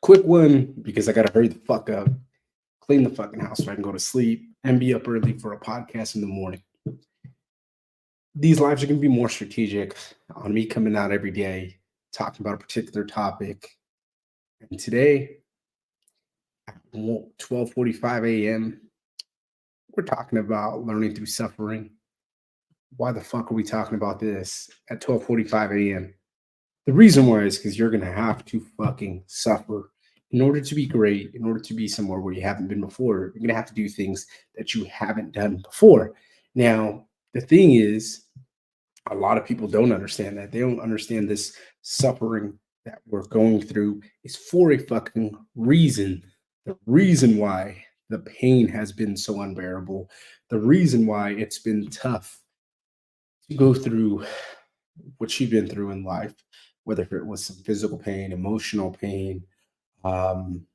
Quick one because I gotta hurry the fuck up, clean the fucking house so I can go to sleep and be up early for a podcast in the morning. These lives are gonna be more strategic on me coming out every day, talking about a particular topic. And today, at 12:45 a.m., we're talking about learning through suffering. Why the fuck are we talking about this at 12:45 a.m.? The reason why is because you're gonna have to fucking suffer in order to be great, in order to be somewhere where you haven't been before. You're gonna have to do things that you haven't done before. Now, the thing is, a lot of people don't understand that. They don't understand this suffering that we're going through is for a fucking reason. The reason why the pain has been so unbearable, the reason why it's been tough to go through what you've been through in life, whether it was some physical pain, emotional pain, um,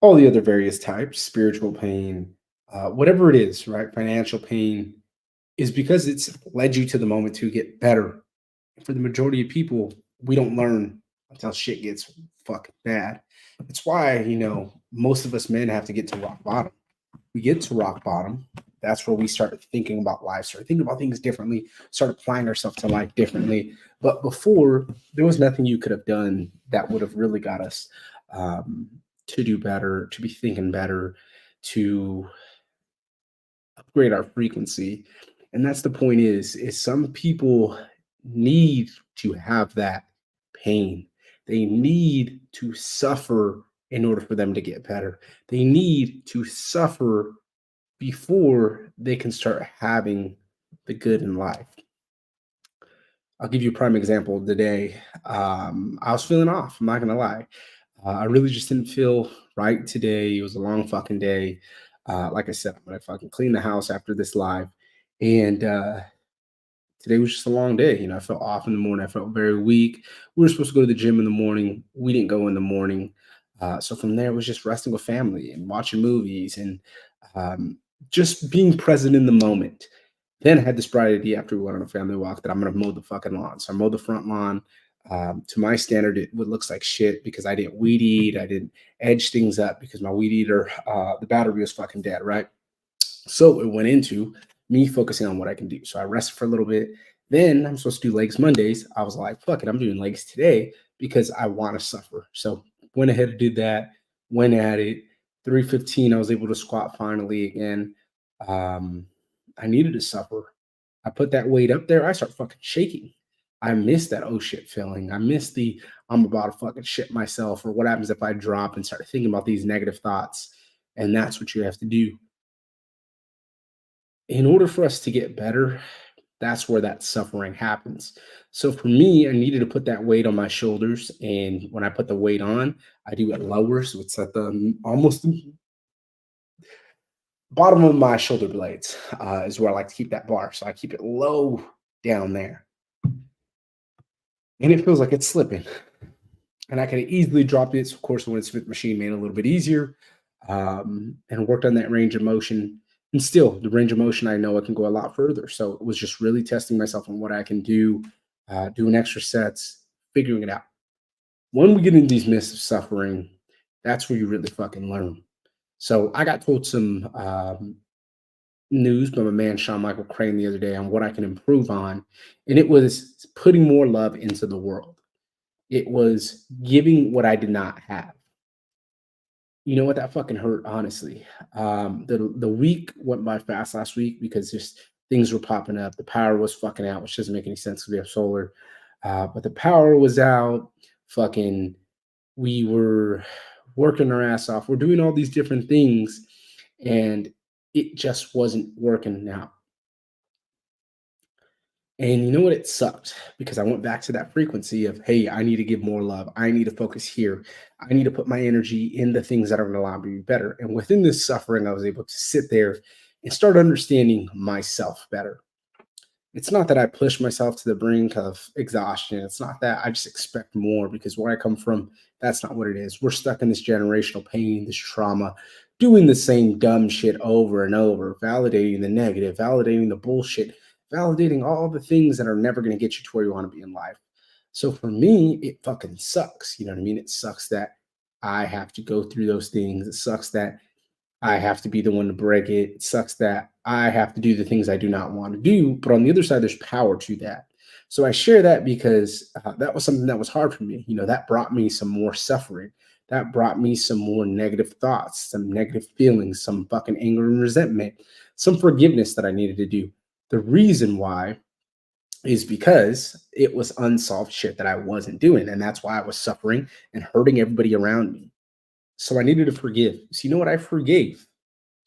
all the other various types, spiritual pain, whatever it is, right? Financial pain is because it's led you to the moment to get better. For the majority of people, we don't learn until shit gets fucking bad. It's why, most of us men have to get to rock bottom. We get to rock bottom. That's where we start thinking about life, start thinking about things differently, start applying ourselves to life differently. But before, there was nothing you could have done that would have really got us um, to do better, to be thinking better, to upgrade our frequency. And that's the point is some people need to have that pain. They need to suffer in order for them to get better. They need to suffer before they can start having the good in life. I'll give you a prime example today. I was feeling off. I'm not gonna lie. I really just didn't feel right today. It was a long fucking day. Like I said, I'm gonna fucking clean the house after this live, and today was just a long day. I felt off in the morning. I felt very weak. We were supposed to go to the gym in the morning. We didn't go in the morning. So from there, it was just resting with family and watching movies and um, just being present in the moment. Then I had this bright idea after we went on a family walk that I'm going to mow the fucking lawn. So I mowed the front lawn. To my standard, it looks like shit because I didn't weed eat. I didn't edge things up because my weed eater, the battery was fucking dead, right? So it went into me focusing on what I can do. So I rested for a little bit. Then I'm supposed to do legs Mondays. I was like, fuck it, I'm doing legs today because I want to suffer. So went ahead and did that, went at it. 315, I was able to squat finally again. Um, I needed to suffer. I put that weight up there, I start fucking shaking. I miss that oh shit feeling. I miss the I'm about to fucking shit myself, or what happens if I drop and start thinking about these negative thoughts. And that's what you have to do in order for us to get better. That's where that suffering happens. So for me, I needed to put that weight on my shoulders. And when I put the weight on, I do it lower. So it's at the almost bottom of my shoulder blades, is where I like to keep that bar. So I keep it low down there. And it feels like it's slipping. And I could have easily dropped it. So of course, when it's Smith machine made it a little bit easier, and worked on that range of motion. And still, the range of motion, I know I can go a lot further. So it was just really testing myself on what I can do, doing extra sets, figuring it out. When we get into these midst of suffering, that's where you really fucking learn. So I got told some news by my man Sean Michael Crane the other day on what I can improve on, and it was putting more love into the world. It was giving what I did not have. You know what? That fucking hurt, honestly. The week went by fast last week because just things were popping up. The power was fucking out, which doesn't make any sense because we have solar. But the power was out. Fucking, we were working our ass off. We're doing all these different things, and it just wasn't working out. And you know what? It sucked because I went back to that frequency of, hey, I need to give more love. I need to focus here. I need to put my energy in the things that are going to allow me to be better. And within this suffering, I was able to sit there and start understanding myself better. It's not that I push myself to the brink of exhaustion. It's not that I just expect more because where I come from, that's not what it is. We're stuck in this generational pain, this trauma, doing the same dumb shit over and over, validating the negative, validating the bullshit, validating all the things that are never going to get you to where you want to be in life. So for me, it fucking sucks. You know what I mean? It sucks that I have to go through those things. It sucks that I have to be the one to break it. It sucks that I have to do the things I do not want to do. But on the other side, there's power to that. So I share that because that was something that was hard for me. That brought me some more suffering. That brought me some more negative thoughts, some negative feelings, some fucking anger and resentment, some forgiveness that I needed to do. The reason why is because it was unsolved shit that I wasn't doing. And that's why I was suffering and hurting everybody around me. So I needed to forgive. So you know what? I forgave.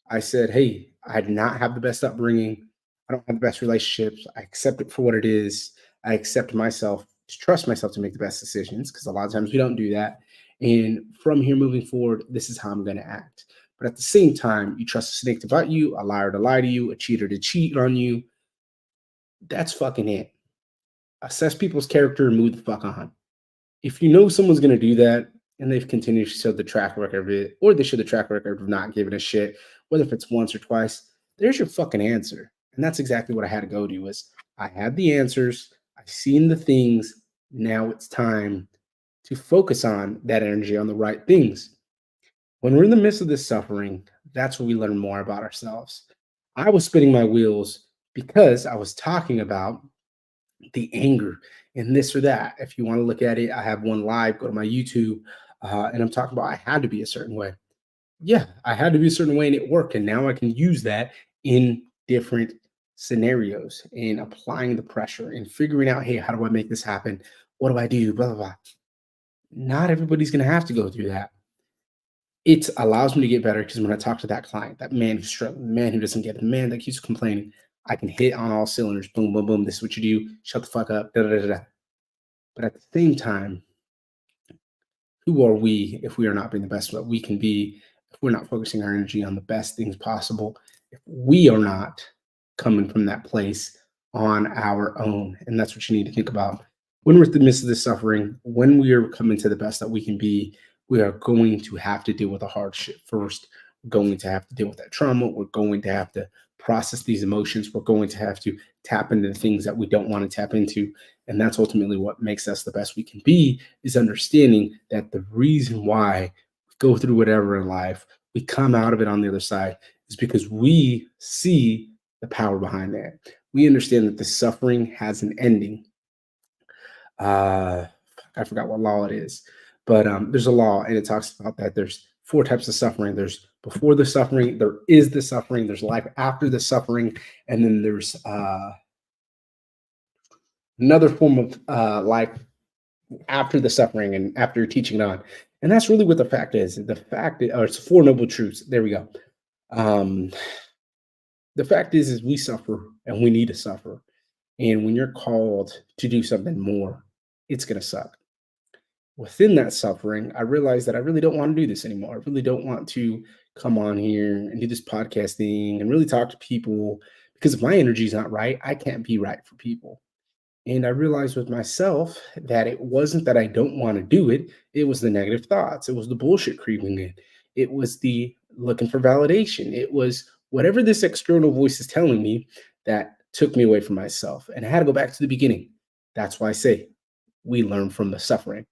I said, hey, I did not have the best upbringing. I don't have the best relationships. I accept it for what it is. I accept myself to trust myself to make the best decisions because a lot of times we don't do that. And from here moving forward, this is how I'm going to act. But at the same time, you trust a snake to bite you, a liar to lie to you, a cheater to cheat on you. That's fucking it. Assess people's character and move the fuck on. If you know someone's going to do that and they've continued to show the track record of it, or they show the track record of not giving a shit, whether if it's once or twice, there's your fucking answer. And that's exactly what I had to go to was I had the answers. I've seen the things. Now it's time to focus on that energy on the right things. When we're in the midst of this suffering, that's when we learn more about ourselves. I was spinning my wheels because I was talking about the anger and this or that. If you want to look at it, I have one live, go to my YouTube, and I'm talking about I had to be a certain way. Yeah, I had to be a certain way and it worked. And now I can use that in different scenarios and applying the pressure and figuring out, hey, how do I make this happen? What do I do? Blah, blah, blah. Not everybody's going to have to go through that. It allows me to get better because when I talk to that client, that man who's struggling, the man who doesn't get it, the man that keeps complaining, I can hit on all cylinders. Boom, boom, boom. This is what you do. Shut the fuck up. Da, da, da, da. But at the same time, who are we if we are not being the best that we can be? If we're not focusing our energy on the best things possible, if we are not coming from that place on our own. And that's what you need to think about. When we're in the midst of this suffering, when we are coming to the best that we can be, we are going to have to deal with the hardship first. We're going to have to deal with that trauma. We're going to have to process these emotions. We're going to have to tap into the things that we don't want to tap into. And that's ultimately what makes us the best we can be, is understanding that the reason why we go through whatever in life, we come out of it on the other side, is because we see the power behind that. We understand that the suffering has an ending. I forgot what law it is, but there's a law and it talks about that there's four types of suffering. There's before the suffering, there is the suffering, there's life after the suffering, and then there's another form of life after the suffering and after you're teaching it on. And that's really what the fact is. The fact is, or it's four noble truths. There we go. Um, the fact is we suffer and we need to suffer. And when you're called to do something more, it's going to suck. Within that suffering, I realized that I really don't want to do this anymore. I really don't want to come on here and do this podcast thing and really talk to people because if my energy is not right, I can't be right for people. And I realized with myself that it wasn't that I don't want to do it. It was the negative thoughts. It was the bullshit creeping in. It was the looking for validation. It was whatever this external voice is telling me that took me away from myself. And I had to go back to the beginning. That's why I say we learn from the suffering.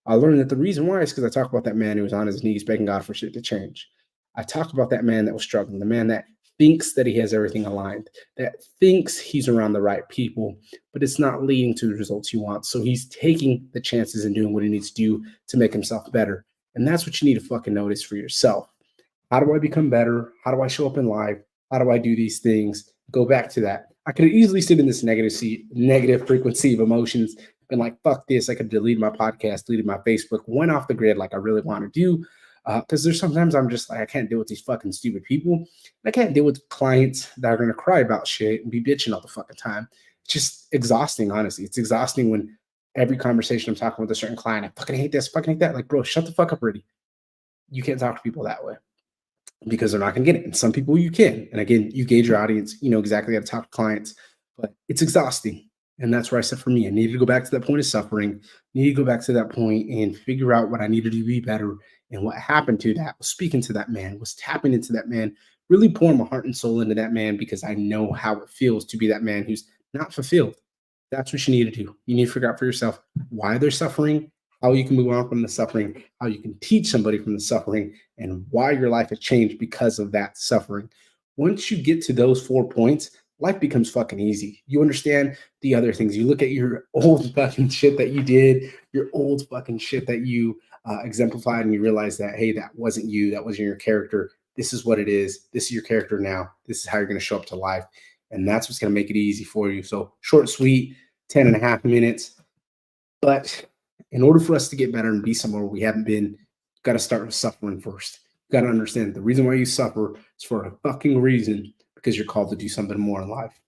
I learned that the reason why is because I talk about that man who was on his knees begging God for shit to change. I talk about that man that was struggling, the man that thinks that he has everything aligned, that thinks he's around the right people, but it's not leading to the results he wants. So he's taking the chances and doing what he needs to do to make himself better. And that's what you need to fucking notice for yourself. How do I become better? How do I show up in life? How do I do these things? Go back to that. I could easily sit in this negative frequency of emotions, been like, fuck this. I could delete my podcast, deleted my Facebook, went off the grid like I really want to do. Because there's sometimes I'm just like, I can't deal with these fucking stupid people. I can't deal with clients that are going to cry about shit and be bitching all the fucking time. It's just exhausting, honestly. It's exhausting when every conversation I'm talking with a certain client, I fucking hate this, fucking hate that. Like, bro, shut the fuck up already. You can't talk to people that way because they're not going to get it. And some people you can. And again, you gauge your audience, you know exactly how to talk to clients, but it's exhausting. And that's where I said for me, I needed to go back to that point of suffering, need to go back to that point and figure out what I needed to be better. And what happened to that was speaking to that man, was tapping into that man, really pouring my heart and soul into that man because I know how it feels to be that man who's not fulfilled. That's what you need to do. You need to figure out for yourself why they're suffering, how you can move on from the suffering, how you can teach somebody from the suffering, and why your life has changed because of that suffering. Once you get to those 4 points, life becomes fucking easy. You understand the other things. You look at your old fucking shit that you did, your old fucking shit that you exemplified, and you realize that, hey, that wasn't you. That wasn't your character. This is what it is. This is your character now. This is how you're going to show up to life. And that's what's going to make it easy for you. So short, sweet, 10 and a half minutes. But in order for us to get better and be somewhere we haven't been, you've got to start with suffering first. You've got to understand the reason why you suffer is for a fucking reason, because you're called to do something more in life.